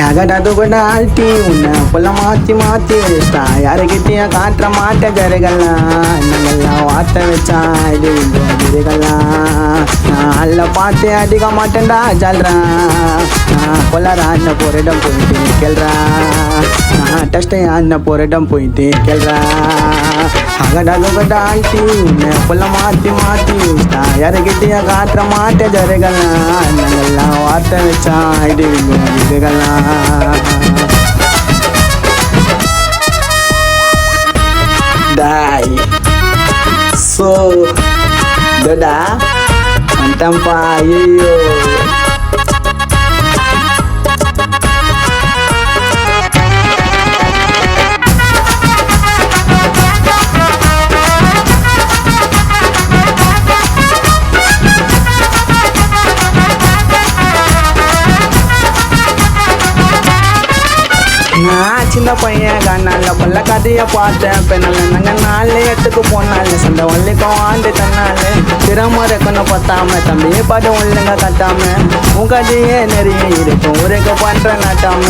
அகடாது கூட ஆழ்த்தி உன்னை புள்ள மாற்றி மாற்றி வச்சிட்டா யாருக்கிட்டேயும் காட்டுற மாட்ட ஜருகலாம் நாங்கள்லாம் வார்த்தை வச்சா இது இதுகள்லாம் நான் அல்ல பார்த்து அடிக்க மாட்டேன்டா ஜல்றான் கொல்லறா அந்த போரிடம் போயிட்டு கேள்றா டஸ்ட்டை அந்த போரிடம் போயிட்டு கேள்றா அகடாது கூட ஆழ்த்தி உன்னை புள்ள மாற்றி மாற்றி வச்சிட்டா யாருக்கிட்டேயும் காட்டுற மாட்ட ஜருகலாம் நாங்கள்லாம் வார்த்தை வச்சா இது இதுகள்லாம் Dai So Doda Mantap pak yo நான் சின்ன பையன் கண்ணால பல்ல கதையை பார்த்தேன் பெண்ணால நாங்கள் 4 போனால சண்டை ஒல்லிக்கும் ஆண்டு தன்னால திறமை இருக்கணும் பத்தாம தம்பி பாட்டு ஒல்லுங்க கட்டாம உன் கதையே நிறைய இருக்கும் ஊருக்கு பண்ற நாட்டாம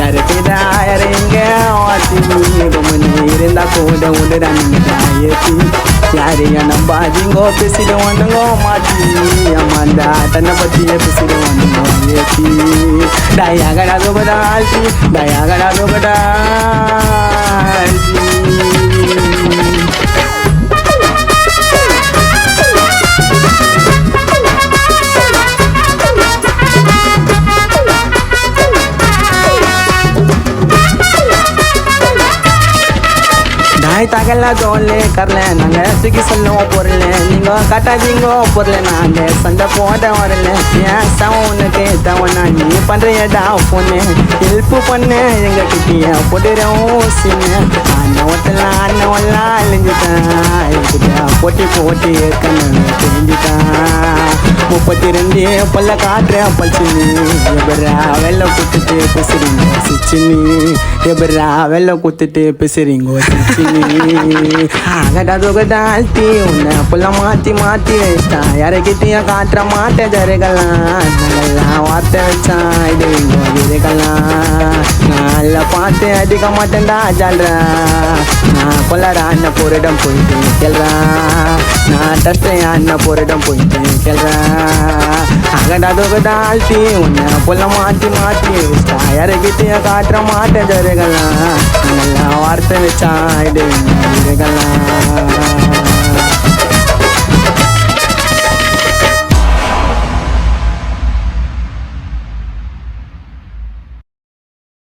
யாருக்கிட்ட யாரு இங்க வாத்தி இருந்தா கூட உடனே யாரையா நம்பாதீங்கோ பேசிடுவானுங்கோ மாற்றி அம்மாண்டா தன்னை பற்றியே பேசிடுவானுங்கோ ஏற்றி டயாகடாது கூட ஆழ்த்தி டயாகடாது கூட தகல தோல்ல கரல நாங்கள் தூக்கி சொல்லுவோம் பொருள் நீங்கள் கட்டாதீங்கோ பொருள் நாங்கள் சண்டை போட வரல ஏன் சவுனுக்கு தவணா நீ பண்ணுறியடா பொண்ணு ஹெல்ப்பு பண்ணு எங்கள் கிட்டிய போட்டுறோம் சின்ன அண்ணவெல்லாம் அழிஞ்சுட்டான் போட்டி போட்டி கண்ணு தெரிஞ்சுட்டான் 32 பல்ல காட்டுற பல்ச்சினி எபரா வெள்ளை குத்துட்டு பேசுறீங்க சிச்சினி எபரா வெள்ளை குத்துட்டு பேசுறீங்க சிச்சினி அகடாது ஆழ்த்தி உன்னை புள்ள மாற்றி மாற்றி வச்சிட்டா யாருக்கிட்டையும் காட்டுற மாட்ட ஜருகலாம் நாங்கள்லாம் வார்த்தை வச்சா இது இதுகள்லாம் நல்ல பார்த்து அடிக்க மாட்டேன்டா ஜால்றா நான் கொல்லறா அண்ணன் போரிடம் போயிட்டு கேள்றா நான் டஸ்ட்டை அண்ணன் போரிடம் போயிட்டு கேள்றா அகடாது ஆழ்த்தி உன்னை புள்ள மாற்றி மாற்றி வச்சிட்டா யாருக்கிட்டையும் காட்டுற மாட்ட ஜருகலாம் நல்லா வார்த்தை வச்சா இது இதுகள்லாம்